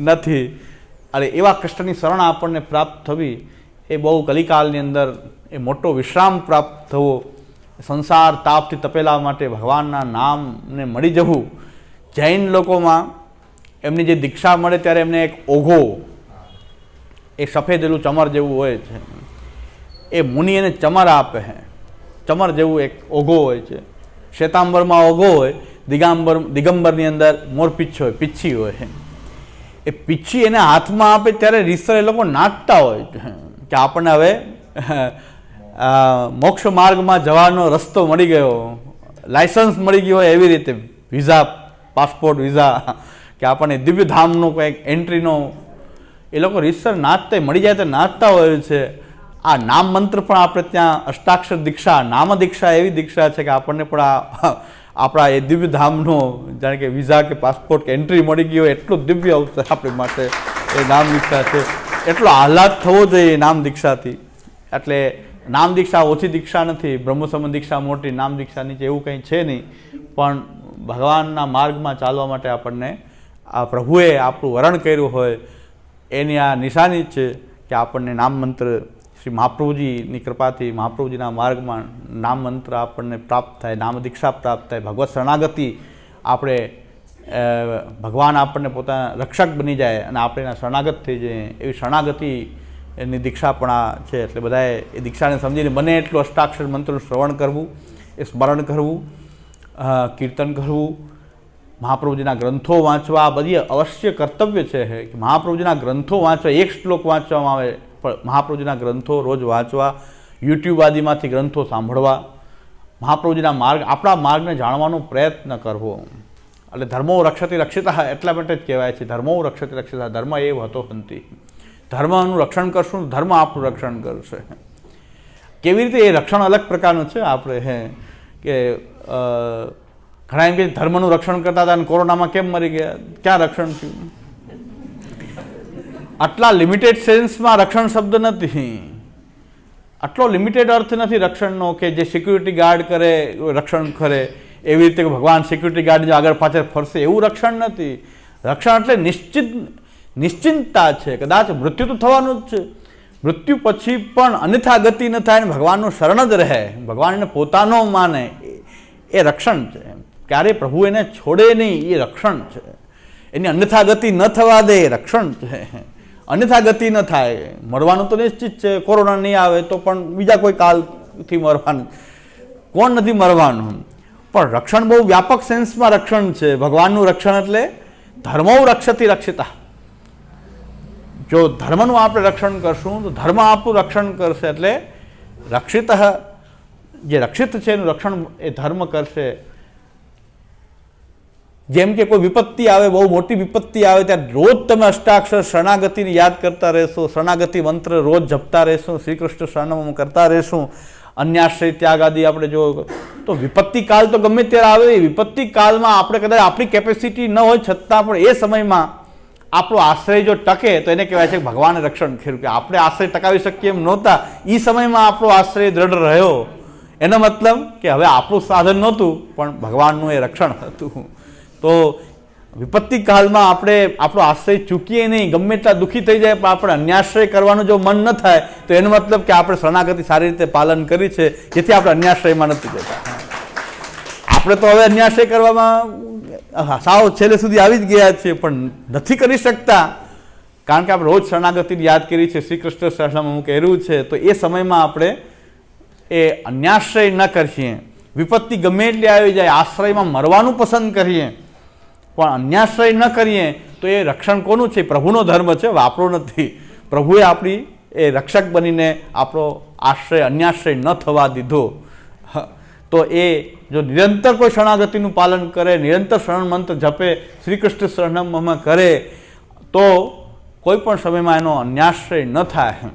નથી. અને એવા કષ્ટની શરણ આપણને પ્રાપ્ત થવી એ બહુ કલિકાલની અંદર એ મોટો વિશ્રામ પ્રાપ્ત થવો, સંસાર તાપથી તપેલા માટે ભગવાનના નામને મળી જવું. જૈન લોકોમાં એમની જે દીક્ષા મળે ત્યારે એમને એક ઓઘો, એ સફેદેલું ચમર જેવું હોય છે, એ મુનિ એને ચમર આપે છે. ચમર જેવું એક ઓઘો હોય છે. શ્વેતાંબરમાં ઓઘો હોય, દિગંબરની અંદર મોરપીંછ હોય, પીચ્છી હોય. એ પીચ્છી એને હાથમાં આપે ત્યારે રીસર એ લોકો નાચતા હોય કે આપણને હવે મોક્ષ માર્ગમાં જવાનો રસ્તો મળી ગયો, લાયસન્સ મળી ગયો હોય એવી રીતે, વિઝા, પાસપોર્ટ વિઝા, કે આપણને દિવ્ય ધામનો કંઈક એન્ટ્રીનો એ લોકો રીસર નાચતા મળી જાય તો નાચતા હોય છે. આ નામ મંત્ર પણ આપણે ત્યાં અષ્ટાક્ષર દીક્ષા, નામ દીક્ષા એવી દીક્ષા છે કે આપણને પણ આપણા એ દિવ્ય ધામનો જાણે કે વિઝા કે પાસપોર્ટ કે એન્ટ્રી મળી ગયો, એટલું દિવ્ય અવસર આપણી માટે એ નામ દીક્ષા છે. એટલો આહલાદ થવો જોઈએ નામ દીક્ષાથી. એટલે નામ દીક્ષા ઓછી દીક્ષા નથી, બ્રહ્મસમન દીક્ષા મોટી, નામ દીક્ષા નીચે એવું કંઈ છે નહીં. પણ ભગવાનના માર્ગમાં ચાલવા માટે આપણને આ પ્રભુએ આપણું વરણ કર્યું હોય એની આ નિશાની છે કે આપણને નામ મંત્ર શ્રી મહાપ્રભુજીની કૃપાથી મહાપ્રભુજીના માર્ગમાં નામ મંત્ર આપણને પ્રાપ્ત થાય, નામ દીક્ષા પ્રાપ્ત થાય, ભગવત શરણાગતિ આપણે ભગવાન આપણને પોતાના રક્ષક બની જાય અને આપણે એના શરણાગત થઈ જઈએ એવી શરણાગતિ એની દીક્ષા પણ આ છે. એટલે બધાએ એ દીક્ષાને સમજીને બને એટલું અષ્ટાક્ષર મંત્રનું શ્રવણ કરવું, એ સ્મરણ કરવું, કીર્તન કરવું, મહાપ્રભુજીના ગ્રંથો વાંચવા, આ બધી અવશ્ય કર્તવ્ય છે કે મહાપ્રભુજીના ગ્રંથો વાંચવા. એક શ્લોક વાંચવામાં આવે પણ મહાપ્રભુજીના ગ્રંથો રોજ વાંચવા, યુટ્યુબ આદિમાંથી ગ્રંથો સાંભળવા, મહાપ્રભુજીના માર્ગ, આપણા માર્ગને જાણવાનો પ્રયત્ન કરવો. એટલે ધર્મો રક્ષતી રક્ષિતા એટલા માટે જ કહેવાય છે, ધર્મો રક્ષતી રક્ષિતા, ધર્મ એ હતો હંતી. ધર્મનું રક્ષણ કરશું, ધર્મ આપણું રક્ષણ કરશે. કેવી રીતે એ રક્ષણ અલગ પ્રકારનું છે. આપણે કે ઘણા એમ કે ધર્મનું રક્ષણ કરતા હતા અને કોરોનામાં કેમ મરી ગયા, ક્યાં રક્ષણ થયું? આટલા લિમિટેડ સેન્સમાં રક્ષણ શબ્દ નથી, આટલો લિમિટેડ અર્થ નથી રક્ષણનો કે જે સિક્યુરિટી ગાર્ડ કરે રક્ષણ કરે એવી રીતે ભગવાન સિક્યુરિટી ગાર્ડ જો આગળ પાછળ ફરશે એવું રક્ષણ નથી. રક્ષણ એટલે નિશ્ચિંતતા છે. કદાચ મૃત્યુ તો થવાનું જ છે, મૃત્યુ પછી પણ અન્યથા ગતિ ન થાય ને ભગવાનનું શરણ જ રહે, ભગવાન એને પોતાનો માને, એ રક્ષણ છે. ક્યારેય પ્રભુ એને છોડે નહીં, એ રક્ષણ છે. એની અન્યથા ગતિ ન થવા દે, એ રક્ષણ છે. અન્યથા ગતિ ન થાય, મરવાનું તો નિશ્ચિત છે, કોરોના નહીં આવે તો પણ બીજા કોઈ કાલથી મરવાનું, કોણ નથી મરવાનું. પણ રક્ષણ બહુ વ્યાપક સેન્સમાં રક્ષણ છે. ભગવાનનું રક્ષણ એટલે ધર્મો રક્ષતી રક્ષિતા. જો ધર્મનું આપણે રક્ષણ કરશું તો ધર્મ આપણું રક્ષણ કરશે. એટલે રક્ષિત, જે રક્ષિત છે એનું રક્ષણ એ ધર્મ કરશે. જેમ કે કોઈ વિપત્તિ આવે, બહુ મોટી વિપત્તિ આવે ત્યારે રોજ તમે અષ્ટાક્ષર શરણાગતિને યાદ કરતા રહેશો, શરણાગતિ મંત્ર રોજ જપતા રહેશું, શ્રી કૃષ્ણ શરણમ કરતા રહેશું, અન્યાશ્રય ત્યાગ આદિ આપણે જો તો વિપત્તિ કાળ તો ગમે ત્યારે આવે. વિપત્તિ કાળમાં આપણે કદાચ આપણી કેપેસિટી ન હોય છતાં પણ એ સમયમાં આપણો આશ્રય જો ટકે તો એને કહેવાય છે કે ભગવાને રક્ષણ કર્યું. કે આપણે આશ્રય ટકાવી શકીએ એમ નહોતા, એ સમયમાં આપણો આશ્રય દ્રઢ રહ્યો. એનો મતલબ કે હવે આપણું સાધન નહોતું પણ ભગવાનનું એ રક્ષણ હતું. તો વિપત્તિ કાળમાં આપણે આપણો આશ્રય ચૂકીએ નહીં, ગમે એટલા દુઃખી થઈ જાય પણ આપણે અન્યાશ્રય કરવાનું જો મન ન થાય તો એનો મતલબ કે આપણે શરણાગતિ સારી રીતે પાલન કરી છે, જેથી આપણે અન્યાશ્રયમાં નથી જતા. આપણે તો હવે અન્યાશ્રય કરવામાં સાવ છેલ્લે સુધી આવી જ ગયા છીએ પણ નથી કરી શકતા, કારણ કે આપણે રોજ શરણાગતિની યાદ કરી છે, શ્રી કૃષ્ણ શરણમ હું કહેલું છે. તો એ સમયમાં આપણે એ અન્યાશ્રય ન કરીએ, વિપત્તિ ગમે એટલી આવી જાય આશ્રયમાં મરવાનું પસંદ કરીએ પણ અન્યાશ્રય ન કરીએ તો એ રક્ષણ કોનું છે? પ્રભુનો ધર્મ છે, આપણો નથી. પ્રભુએ આપણી એ રક્ષક બનીને આપણો આશ્રય અન્યાશ્રય ન થવા દીધો. તો એ જો નિરંતર કોઈ શરણાગતિનું પાલન કરે, નિરંતર શરણ મંત્ર જપે, શ્રી કૃષ્ણ શરણમ કરે તો કોઈ પણ સમયમાં એનો અન્યાશ્રય ન થાય.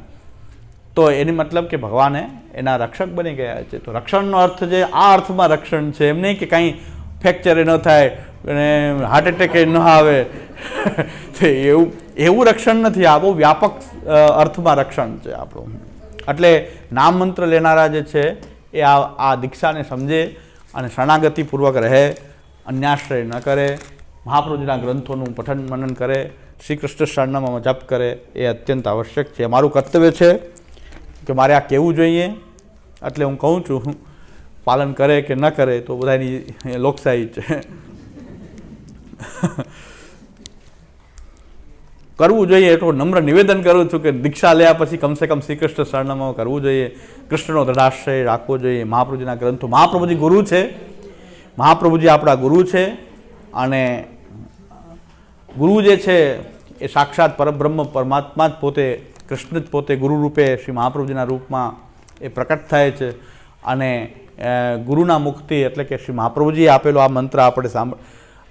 તો એની મતલબ કે ભગવાને એના રક્ષક બની ગયા છે. તો રક્ષણનો અર્થ છે આ અર્થમાં રક્ષણ છે, એમ નહીં કે કાંઈ ફ્રેક્ચર ન થાય અને હાર્ટ એટેક ન આવે એવું રક્ષણ નથી. આ બહુ વ્યાપક અર્થમાં રક્ષણ છે આપણું. એટલે નામ મંત્ર લેનારા જે છે એ આ દીક્ષાને સમજે અને શરણાગતિપૂર્વક રહે, અન્યાશ્રય ન કરે, મહાપ્રભુજીના ગ્રંથોનું પઠન મનન કરે, શ્રી કૃષ્ણ સરનામામાં જપ કરે એ અત્યંત આવશ્યક છે. મારું કર્તવ્ય છે કે મારે આ કહેવું જોઈએ, એટલે હું કહું છું. પાલન કરે કે ન કરે તો બધાની લોકશાહી છે. કરવું જોઈએ એટલું નમ્ર નિવેદન કરું છું કે દીક્ષા લેયા પછી કમસે કમ શ્રી કૃષ્ણ સરનામામાં કરવું જોઈએ. કૃષ્ણનો દ્રઢાશ્રય રાખવો જોઈએ. મહાપ્રભુજીના ગ્રંથો, મહાપ્રભુજી ગુરુ છે, મહાપ્રભુજી આપણા ગુરુ છે. અને ગુરુ જે છે એ સાક્ષાત પરબ્રહ્મ પરમાત્મા જ પોતે, કૃષ્ણ જ પોતે ગુરુ રૂપે શ્રી મહાપ્રભુજીના રૂપમાં એ પ્રકટ થાય છે. અને ગુરુના મુખથી એટલે કે શ્રી મહાપ્રભુજીએ આપેલો આ મંત્ર આપણે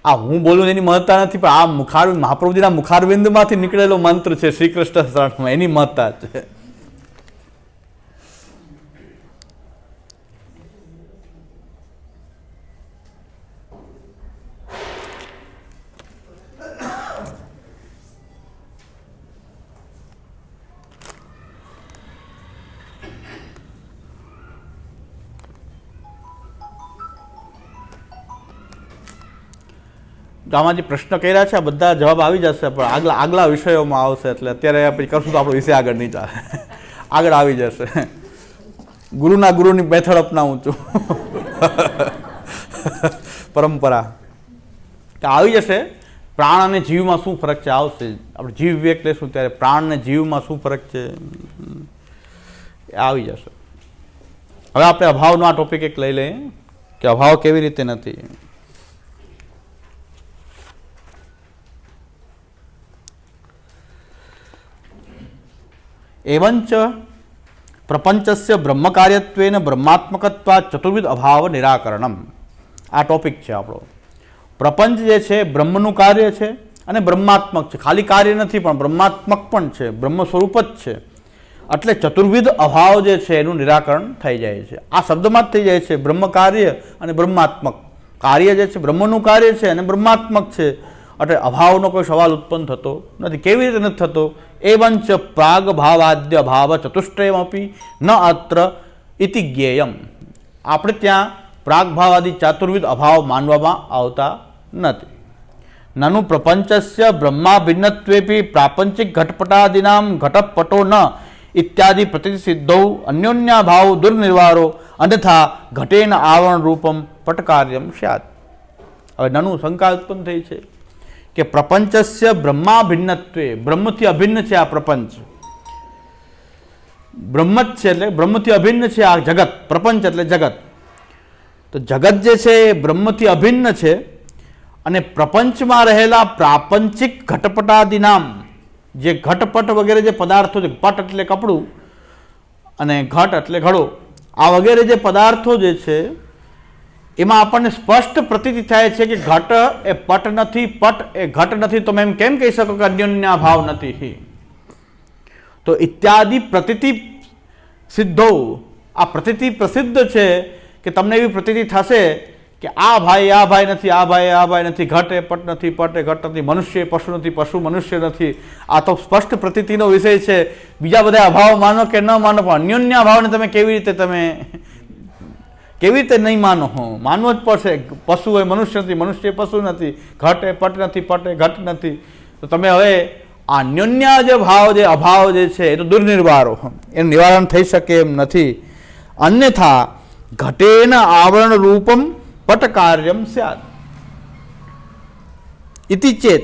આ હું બોલું એની મહત્તા નથી, પણ આ મહાપ્રભુજીના મુખારવિંદમાંથી નીકળેલો મંત્ર છે શ્રી કૃષ્ણ શરણમાં, એની મહત્તા છે. આમાં જે પ્રશ્ન કર્યા છે આ બધા જવાબ આવી જશે, પણ આગલા વિષયોમાં આવશે. એટલે અત્યારે આપણે કરશું તો આપણો વિષય આગળ નહીં ચાલે, આગળ આવી જશે. ગુરુની મેથડ અપનાવું છું. પરંપરા આવી જશે. પ્રાણ અને જીવમાં શું ફરક છે આવશે. આપણે જીવ વિવેક લેશું ત્યારે પ્રાણ અને જીવમાં શું ફરક છે આવી જશે. હવે આપણે અભાવનો આ ટોપિક એક લઈ લઈએ કે અભાવ કેવી રીતે નથી. એવંચ પ્રપંચસ્ય બ્રહ્મકાર્યત્વેન બ્રહ્માત્મકત્વાत् ચતુર્વિધ અભાવ નિરાકરણમ. આ ટોપિક છે આપણો. પ્રપંચ જે છે બ્રહ્મનું કાર્ય છે અને બ્રહ્માત્મક છે. ખાલી કાર્ય નથી પણ બ્રહ્માત્મક પણ છે, બ્રહ્મ સ્વરૂપ જ છે. એટલે ચતુર્વિધ અભાવ જે છે એનું નિરાકરણ થઈ જાય છે. આ શબ્દમાં જ થઈ જાય છે. બ્રહ્મ કાર્ય અને બ્રહ્માત્મક. કાર્ય જે છે બ્રહ્મનું કાર્ય છે અને બ્રહ્માત્મક છે. એટલે અભાવનો કોઈ સવાલ ઉત્પન્ન થતો નથી. કેવી રીતે નથી થતો? એવંચ પ્રાગ ભાવાદ્ય ભાવ ચતુષ્ટયમપી ન અત્ર ઇતિ જ્ઞેયમ. આપણે ત્યાં પ્રાગ ભાવાદી ચાતુર્વિધ અભાવ માનવામાં આવતા નથી. નનુ પ્રપંચસ્ય બ્રહ્મા ભિન્નત્વેપી પ્રાપંચિક ઘટપટાદીનામ ઘટપટો ન ઇત્યાદિ પ્રતિસિદ્ધૌ અન્યોન્યાભાવ દુર્નિર્વારો અન્યથા ઘટેન આવરણ રૂપમ પટકાર્યમ સ્યાત. હવે નનુ શંકા ઉત્પન્ન થઈ છે કે પ્રપંચસ્ય બ્રહ્મા ભિન્નત્વે, બ્રહ્મથી અભિન્ન છે આ પ્રપંચ. બ્રહ્મ જ છે એટલે બ્રહ્મથી અભિન્ન છે આ જગત. પ્રપંચ એટલે જગત. તો જગત જે છે એ બ્રહ્મથી અભિન્ન છે અને પ્રપંચમાં રહેલા પ્રાપંચિક ઘટપટાદિ નામ, જે ઘટપટ વગેરે જે પદાર્થો છે, પટ એટલે કપડું અને ઘટ એટલે ઘડો, આ વગેરે જે પદાર્થો જે છે એમાં આપણને સ્પષ્ટ પ્રતીતિ થાય છે કે ઘટ એ પટ નથી, પટ એ ઘટ નથી. તમે એમ કેમ કહી શકો કે અન્યોન્ય ભાવ નથી? તો ઇત્યાદિ પ્રતીતિ સિદ્ધો, આ પ્રતીતિ પ્રસિદ્ધ છે કે તમને એવી પ્રતીતિ થશે કે આ ભાઈ નથી, આ ભાઈ નથી, ઘટ એ પટ નથી, પટ એ ઘટ નથી, મનુષ્ય એ પશુ નથી, પશુ મનુષ્ય નથી. આ તો સ્પષ્ટ પ્રતીતિનો વિષય છે. બીજા બધા અભાવ માનો કે ન માનો, પણ અન્યોન્ય ભાવને તમે કેવી રીતે નહીં માનો? માનવો જ પડશે. પશુ એ મનુષ્ય નથી, મનુષ્ય પશુ નથી, ઘટ એ પટ નથી, પટ એ ઘટ નથી. તો તમે હવે આ અન્યોન્ય જે ભાવ, જે અભાવ જે છે એ તો દુર્નિર્વારો, એનું નિવારણ થઈ શકે એમ નથી. અન્યથા ઘટેન આવરણ રૂપમ પટ કાર્યમ સ્યાત ઇતિ ચેત.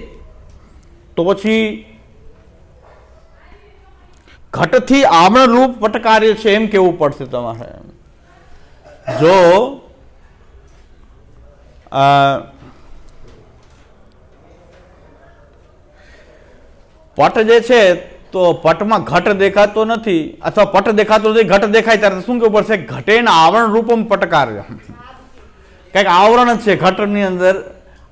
તો પછી ઘટથી આવરણ રૂપ પટ કાર્ય છે એમ કેવું પડશે તમારે. જો પટ જે છે તો પટમાં ઘટ દેખાતો નથી અથવા પટ દેખાતો નથી, ઘટ દેખાય ત્યારે શું કેવું પડશે? ઘટેન આવરણ રૂપમ પટકાર્ય. કંઈક આવરણ છે ઘટની અંદર,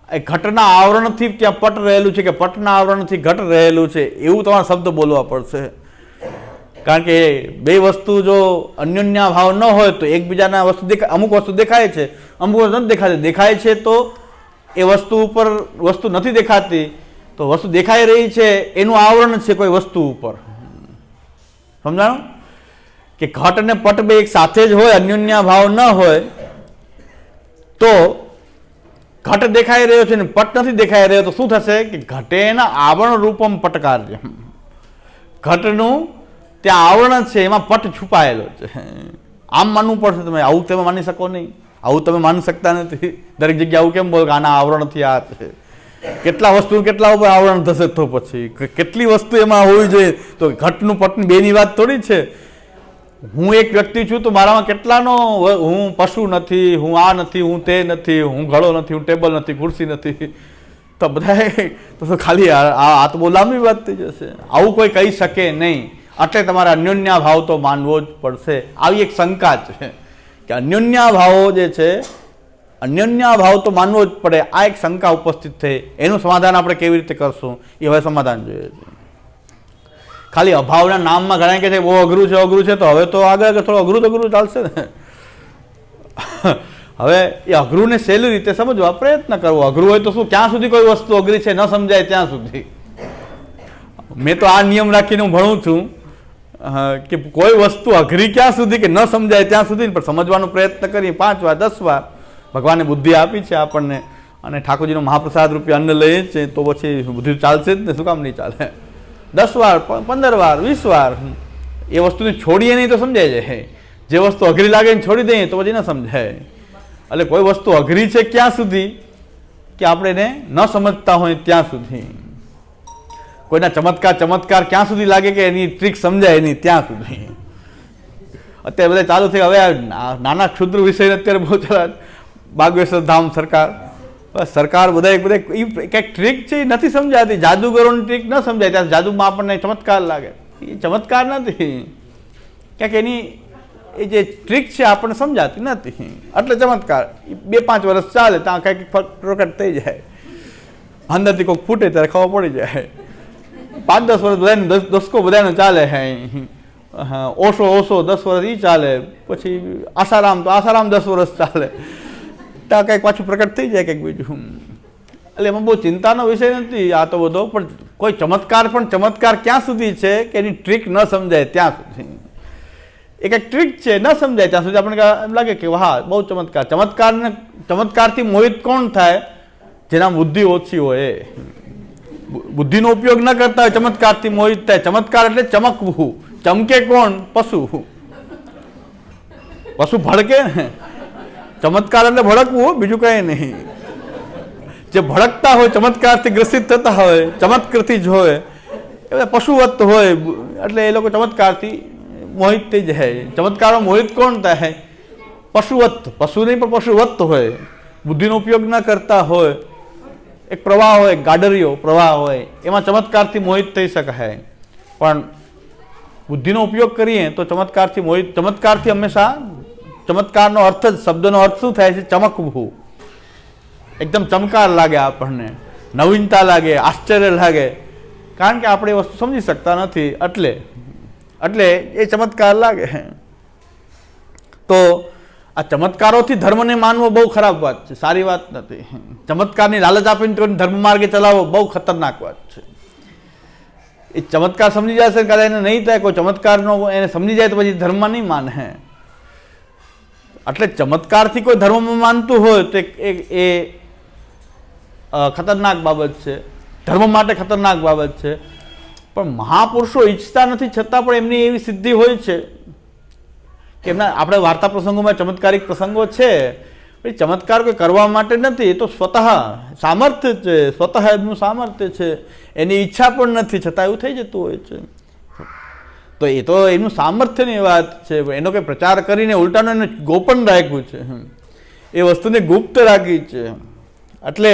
એ ઘટના આવરણથી ત્યાં પટ રહેલું છે કે પટના આવરણથી ઘટ રહેલું છે, એવું તમારે શબ્દ બોલવા પડશે. કારણ કે બે વસ્તુ જો અન્યોન્ય ભાવ ન હોય તો એકબીજાના વસ્તુ દેખાય, અમુક વસ્તુ દેખાય છે, અમુક વસ્તુ નથી દેખાતી. દેખાય છે તો એ વસ્તુ ઉપર વસ્તુ નથી દેખાતી, તો વસ્તુ દેખાઈ રહી છે એનું આવરણ છે કોઈ વસ્તુ ઉપર. સમજાણું? કે ઘટ અને પટ બે એક સાથે જ હોય, અન્યોન્ય ભાવ ન હોય તો ઘટ દેખાઈ રહ્યો છે ને પટ નથી દેખાઈ રહ્યો, તો શું થશે કે ઘટેના આવરણ રૂપમ પટકાર્ય, ઘટનું ત્યાં આવરણ છે, એમાં પટ છુપાયેલો છે. આમ માનવું પડશે. તમે આવું તમે માની શકો નહીં, આવું તમે માની શકતા નથી. દરેક જગ્યાએ આવું કેમ બોલો કે આના આવરણથી આ છે? કેટલા વસ્તુ કેટલા ઉપર આવરણ થશે, તો પછી કેટલી વસ્તુ એમાં હોવી જોઈએ. તો ઘટનું પટની બેની વાત થોડી છે. હું એક વ્યક્તિ છું તો મારામાં કેટલાનો, હું પશુ નથી, હું આ નથી, હું તે નથી, હું ઘડો નથી, હું ટેબલ નથી, ખુરશી નથી, તો બધા તો ખાલી આ તો બહુ લાંબી વાત થઈ જશે. આવું કોઈ કહી શકે નહીં. એટલે તમારે અન્યોન્યા ભાવ તો માનવો જ પડશે. આવી એક શંકા છે કે અન્યોન્યા ભાવો જે છે, અન્યોન્યા ભાવ તો માનવો જ પડે. આ એક શંકા ઉપસ્થિત થઈ. એનું સમાધાન આપણે કેવી રીતે કરશું એ હવે સમાધાન જોઈએ છે. ખાલી અભાવના નામમાં ઘણા કહે છે બહુ અઘરું છે, અઘરું છે, તો હવે તો આગળ થોડું અઘરું ચાલશે ને. હવે એ અઘરું ને સહેલી રીતે સમજવા પ્રયત્ન કરવો. અઘરું હોય તો શું, ક્યાં સુધી કોઈ વસ્તુ અઘરી છે ન સમજાય ત્યાં સુધી. મેં તો આ નિયમ રાખીને હું ભણું છું કે કોઈ વસ્તુ અઘરી ક્યાં સુધી કે ન સમજાય ત્યાં સુધી, પણ સમજવાનો પ્રયત્ન કરીએ 5 વાર 10 વાર. ભગવાને બુદ્ધિ આપી છે આપણને, અને ઠાકોરજીનો મહાપ્રસાદ રૂપે અન્ન લઈએ છે, તો પછી બુદ્ધિ ચાલશે જ ને, શું કામ નહીં ચાલે? 10 વાર 15 વાર 20 વાર એ વસ્તુને છોડીએ નહીં તો સમજાય જાય. જે વસ્તુ અઘરી લાગે ને છોડી દઈએ તો પછી ન સમજાય. એટલે કોઈ વસ્તુ અઘરી છે ક્યાં સુધી કે આપણે એને ન સમજતા હોય ત્યાં સુધી. કોઈના ચમત્કાર ક્યાં સુધી લાગે કે એની ટ્રીક સમજાય નહીં ત્યાં સુધી. અત્યારે બધા ચાલુ થઈ. હવે નાના ક્ષુદ્ર વિષય અત્યારે બહુ ચાલે. બાગેશ્વર ધામ સરકાર બધા કંઈક ટ્રીક છે એ નથી સમજાતી. જાદુગરોની ટ્રીક ન સમજાય ત્યાં જાદુમાં આપણને ચમત્કાર લાગે. એ ચમત્કાર નથી, ક્યાંક એની એ જે ટ્રીક છે આપણને સમજાતી નથી. એટલે ચમત્કાર 2-5 વર્ષ ચાલે ત્યાં કંઈક પ્રકટ થઈ જાય, અંદરથી કોઈક ફૂટે ત્યારે ખબર પડી જાય. 5-10 વર્ષ બધાને દસકો બધાને ચાલે હે. ઓછો 10 વર્ષ એ ચાલે. પછી આસારામ 10 વર્ષ ચાલે, ત્યાં કંઈક પાછું પ્રકટ થઈ જાય કંઈક બીજું. એટલે એમાં બહુ ચિંતાનો વિષય નથી આ તો બધો. પણ કોઈ ચમત્કાર ક્યાં સુધી છે કે એની ટ્રીક ન સમજાય ત્યાં સુધી. એક ટ્રીક છે ન સમજાય ત્યાં સુધી આપણને એમ લાગે કે હા બહુ ચમત્કારથી મોહિત કોણ થાય? જેના બુદ્ધિ ઓછી હોય. બુદ્ધિનો ઉપયોગ ન કરતા હોય ચમત્કારથી મોહિત થાય. ચમત્કાર એટલે ચમકવું. ચમકે કોણ? પશુ ભડકે ને. ચમત્કાર એટલે ભડકવું, બીજું કંઈ નહીં. જે ભડકતા હોય, ચમત્કારથી ગ્રસિત થતા હોય, ચમત્કારથી જ હોય, એ પશુવત હોય. એટલે એ લોકો ચમત્કારથી મોહિત થઈ જાય. ચમત્કારમાં મોહિત કોણ થાય? પશુવત. પશુ નહીં પણ પશુવત હોય, બુદ્ધિનો ઉપયોગ ન કરતા હોય. એક પ્રવાહ હોય, ગાડરિયો પ્રવાહ હોય, એમાં ચમત્કારથી મોહિત થઈ શકાય. પણ બુદ્ધિનો ઉપયોગ કરીએ તો ચમત્કારથી મોહિત. ચમત્કારથી હંમેશા, ચમત્કારનો અર્થ જ, શબ્દનો અર્થ શું થાય છે? ચમકવું. એકદમ ચમકાર લાગે આપણને, નવીનતા લાગે, આશ્ચર્ય લાગે, કારણ કે આપણે એ વસ્તુ સમજી શકતા નથી. એટલે એ ચમત્કાર લાગે. તો આ ચમત્કારોથી ધર્મને માનવો બહુ ખરાબ વાત છે, સારી વાત નથી. ચમત્કારની લાલચ આપીને તો ધર્મ માર્ગે ચલાવવો બહુ ખતરનાક વાત છે. એ ચમત્કાર સમજી જશે, કદાચ એને નહીં થાય. કોઈ ચમત્કારનો એને સમજી જાય તો પછી ધર્મમાં નહીં માને. એટલે ચમત્કારથી કોઈ ધર્મમાં માનતું હોય તો એ ખતરનાક બાબત છે, ધર્મ માટે ખતરનાક બાબત છે. પણ મહાપુરુષો ઈચ્છતા નથી છતાં પણ એમની એવી સિદ્ધિ હોય છે કે એમના, આપણે વાર્તા પ્રસંગોમાં ચમત્કારિક પ્રસંગો છે. ચમત્કાર કોઈ કરવા માટે નથી, એ તો સ્વતઃ સામર્થ્ય છે, સ્વતઃ એમનું સામર્થ્ય છે. એની ઈચ્છા પણ નથી છતાં એવું થઈ જતું હોય છે. તો એ તો એમનું સામર્થ્યની વાત છે. એનો કંઈ પ્રચાર કરીને ઉલટાનો એને ગોપન રાખ્યું છે, એ વસ્તુને ગુપ્ત રાખી છે. એટલે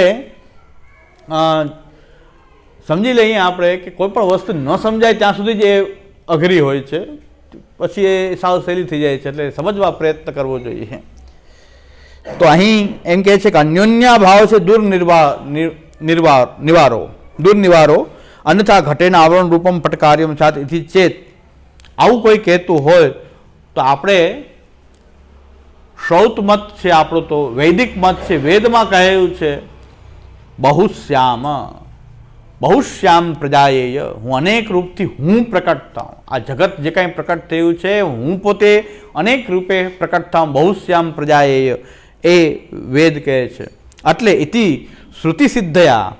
સમજી લઈએ આપણે કે કોઈ પણ વસ્તુ ન સમજાય ત્યાં સુધી જ એ અઘરી હોય છે, પછી એ સાવ સહેલી થઈ જાય છે. એટલે સમજવા પ્રયત્ન કરવો જોઈએ. તો અહીં એમ કહે છે કે અન્યોન્યા ભાવ છે દુર્નિવારો અન્યથા ઘટેના આવરણ રૂપમ પટકાર્યમ સાથ ઇતિ ચેત. આવું કોઈ કહેતું હોય તો આપણે શ્રૌત મત છે આપણો, તો વૈદિક મત છે. વેદમાં કહેલું છે બહુશ્યામ પ્રજાયેય, હું અનેક રૂપથી હું પ્રકટ થાઉં. આ જગત જે કાંઈ પ્રકટ થયું છે, હું પોતે અનેક રૂપે પ્રકટ થાઉં. બહુશ્યામ પ્રજાયેય એ વેદ કહે છે. એટલે ઇતિ શ્રુતિ સિદ્ધયા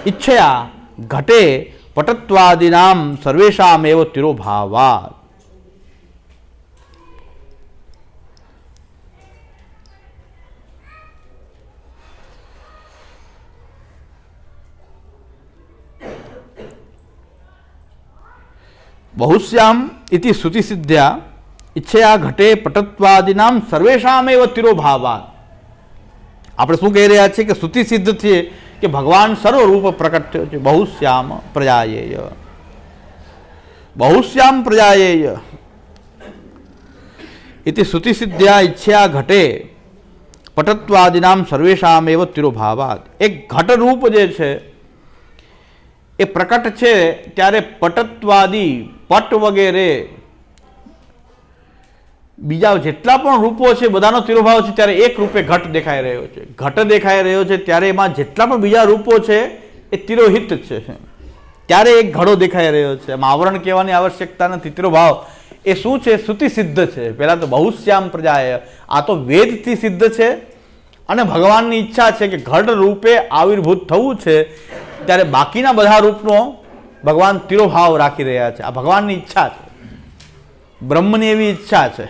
ઈચ્છયા ઘટે પટત્વાદીનામ સર્વેષામેવ તિરોભાવાત. બહુશ્યામ ઇતિ શ્રુતિ સિદ્ધ્યા ઈચ્છયા ઘટે પટત્વાદીનામ સર્વેષામેવ તિરોભાવાત. આપણે શું કહી રહ્યા છીએ કે શ્રુતિ સિદ્ધ છે કે ભગવાન સર્વરૂપ પ્રકટ થયો છે. બહુશ્યામ પ્રજાયેય, બહુશ્યામ પ્રજાયેય ઇતિ શ્રુતિ સિદ્ધ્યા ઈચ્છયા ઘટે પટત્વાદીનામ સર્વેષામેવ તિરોભાવાત. એક ઘટરૂપ જે છે એ પ્રકટ છે ત્યારે પટત્વાદી પટ વગેરે બીજા જેટલા પણ રૂપો છે બધાનો તિરોભાવ છે ત્યારે એક રૂપે ઘટ દેખાઈ રહ્યો છે. ઘટ દેખાઈ રહ્યો છે ત્યારે એમાં જેટલા પણ બીજા રૂપો છે એ તિરોહિત છે, ત્યારે એક ઘડો દેખાઈ રહ્યો છે. એમાં આવરણ કહેવાની આવશ્યકતા નથી. તિરોભાવ એ શું છે? શ્રુતિ સિદ્ધ છે. પહેલા તો બહુશ્યામ પ્રજાએ, આ તો વેદથી સિદ્ધ છે અને ભગવાનની ઈચ્છા છે કે ઘટ રૂપે આવિર્ભૂત થવું છે, ત્યારે બાકીના બધા રૂપનો ભગવાન તિરોભાવ રાખી રહ્યા છે. આ ભગવાનની ઈચ્છા છે, બ્રહ્મની એવી ઈચ્છા છે.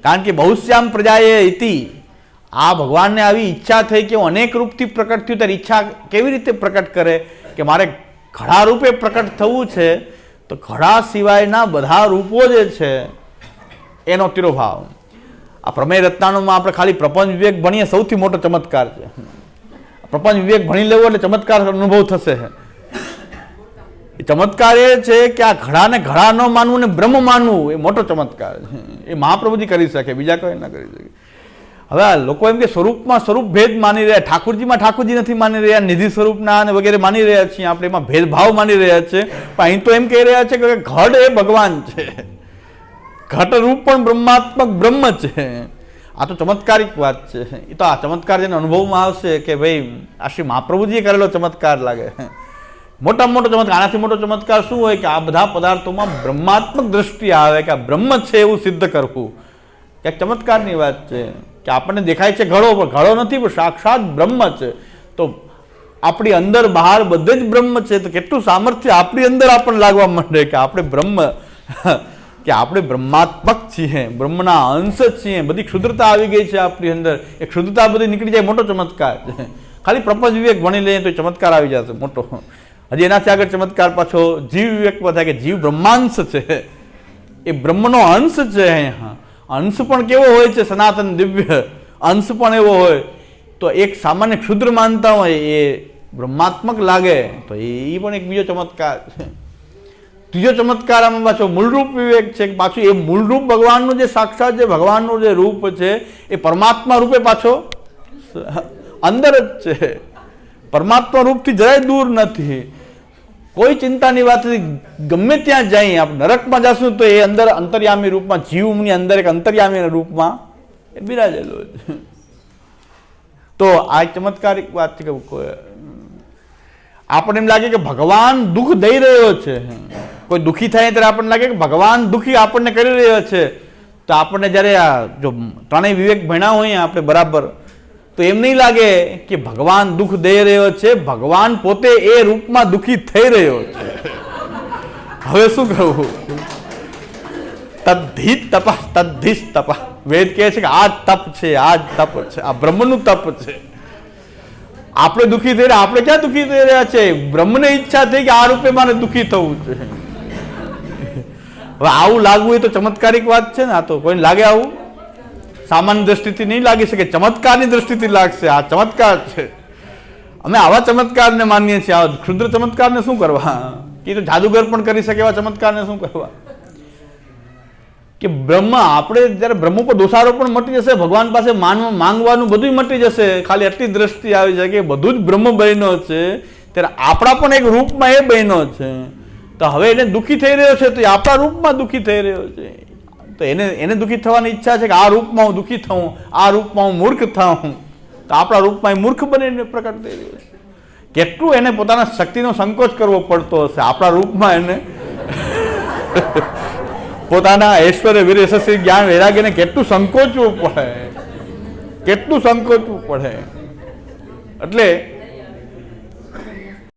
કારણ કે બહુશ્યામ પ્રજાએ ઇતિ, આ ભગવાનને આવી ઈચ્છા થઈ કે હું અનેક રૂપથી પ્રકટ થયું, ત્યારે ઈચ્છા કેવી રીતે પ્રકટ કરે કે મારે ઘડા રૂપે પ્રકટ થવું છે, તો ઘડા સિવાયના બધા રૂપો જે છે એનો તિરોભાવ. આ પ્રમેય રત્નાનુમાં આપણે ખાલી પ્રપંચ વિવેક ભણીએ, સૌથી મોટો ચમત્કાર છે. પ્રપંચ વિવેક ભણી લેવો એટલે ચમત્કાર અનુભવ થશે. ચમત્કાર એ છે કે આ ઘડાને ઘડા ન માનવું ને બ્રહ્મ માનવું એ મોટો ચમત્કાર છે. એ મહાપ્રભુજી કરી શકે, બીજા કોઈ ના કરી શકે. હવે આ લોકો એમ કે સ્વરૂપમાં સ્વરૂપ ભેદ માની રહ્યા, ઠાકુરજીમાં ઠાકુરજી નથી માની રહ્યા, નિધિ સ્વરૂપના અને વગેરે માની રહ્યા છીએ આપણે, એમાં ભેદભાવ માની રહ્યા છે. પણ અહીં તો એમ કહી રહ્યા છે કે ઘડ એ ભગવાન છે, ઘટ રૂપ પણ બ્રહ્માત્મક બ્રહ્મ છે. આ તો ચમત્કારિક વાત છે. એ તો આ ચમત્કાર જેને અનુભવમાં આવશે કે ભાઈ આ શ્રી મહાપ્રભુજીએ કરેલો ચમત્કાર લાગે. મોટામાં મોટો ચમત્કાર, આનાથી મોટો ચમત્કાર શું હોય કે આ બધા પદાર્થોમાં બ્રહ્માત્મક દ્રષ્ટિ આવે કે આ બ્રહ્મ છે એવું સિદ્ધ કરવું. ક્યાંક ચમત્કારની વાત છે કે આપણને દેખાય છે ઘડો, પણ ઘડો નથી, પણ સાક્ષાત બ્રહ્મ છે. તો આપણી અંદર બહાર બધે જ બ્રહ્મ છે, તો કેટલું સામર્થ્ય આપણી અંદર આપણને લાગવા માંડે કે આપણે બ્રહ્મ, કે આપણે બ્રહ્માત્મક છીએ, બ્રહ્મના અંશ છીએ. બધી ક્ષુદ્રતા આવી ગઈ છે આપણી અંદર, એ ક્ષુદ્રતા બધી નીકળી જાય, મોટો ચમત્કાર છે. ખાલી પ્રપંચ વિવેક ભણી લઈએ તો ચમત્કાર આવી જશે મોટો. હજી એનાથી આગળ ચમત્કાર પાછો જીવ વિવેકમાં થાય કે જીવ બ્રહ્માંશ છે, એ બ્રહ્મનો અંશ છે. અંશ પણ કેવો હોય છે? સનાતન દિવ્ય અંશ પણ એવો હોય. તો એક સામાન્ય ક્ષુદ્ર માનતા હોય એ બ્રહ્માત્મક લાગે, તો એ પણ એક બીજો ચમત્કાર છે. ત્રીજો ચમત્કાર આમાં પાછો મૂળરૂપ વિવેક છે. પાછું એ મૂળરૂપ ભગવાનનું જે સાક્ષાત જે ભગવાનનું જે રૂપ છે એ પરમાત્મા રૂપે પાછો અંદર જ છે, પરમાત્મા રૂપથી જરાય દૂર નથી. કોઈ ચિંતાની વાત નથી. ગમે ત્યાં જઈએ, આપણે નરકમાં જશું તો એ અંદર અંતર્યામી રૂપમાં, જીવની અંદર એક અંતર્યામી રૂપમાં એ બિરાજેલો છે. તો આ ચમત્કારિક વાત છે કે આપણને એમ લાગે કે ભગવાન દુઃખ દઈ રહ્યો છે. કોઈ દુઃખી થાય ત્યારે આપણને લાગે કે ભગવાન દુઃખી આપણને કરી રહ્યો છે. તો આપણને જ્યારે આ જો ત્રણેય વિવેક ભણ્યા હોય આપણે બરાબર, તો એમ નહીં લાગે કે ભગવાન દુઃખ દઈ રહ્યો છે, ભગવાન પોતે એ રૂપમાં દુઃખી થઈ રહ્યો છે. હવે શું કરવું? તદ્ધિ તપ તદ્ધિશ તપ. વેદ કહે છે કે આ તપ છે, આ જ તપ છે, આ બ્રહ્મનું તપ છે. આપણે દુઃખી થઈ રહ્યા, આપણે ક્યાં દુઃખી થઈ રહ્યા છે? બ્રહ્મને ઈચ્છા થઈ કે આ રૂપે મારે દુઃખી થવું છે. હવે આવું લાગવું એ તો ચમત્કારિક વાત છે ને. આ તો કોઈને લાગે આવું? સામાન્ય દ્રષ્ટિથી નહીં લાગી શકે, ચમત્કારની દ્રષ્ટિથી લાગશે. આ ચમત્કાર છે. અમે આવા ચમત્કારને માનીએ છીએ. આવા ક્ષુદ્ર ચમત્કારને શું કરવા? કે તો જાદુગર પણ કરી શકે એવા ચમત્કારને શું કરવા? કે બ્રહ્મ, આપણે જ્યારે બ્રહ્મ પર દોષારોપણ મટી જશે, ભગવાન પાસે માંગવાનું બધું મટી જશે, ખાલી આટલી દ્રષ્ટિ આવી જાય કે બધું જ બ્રહ્મ બન્યો છે, ત્યારે આપણા પણ એક રૂપમાં એ બન્યો છે. તો હવે એને દુઃખી થઈ રહ્યો છે, તો એ આપણા રૂપમાં દુઃખી થઈ રહ્યો છે. તો એને દુઃખી થવાની ઈચ્છા છે કે આ રૂપમાં હું દુઃખી થઉં, આ રૂપમાં હું મૂર્ખ થાઉં. તો આપણા રૂપમાં એ મૂર્ખ બનીને પ્રકટ થઈ રહ્યો છે. કેટલું એને પોતાના શક્તિનો સંકોચ કરવો પડતો હશે આપણા રૂપમાં, એને પોતાના ઐશ્વર્ય વીર યશસ્વી જ્ઞાન વૈરાગ્યને કેટલું સંકોચવું પડે, કેટલું સંકોચવું પડે. એટલે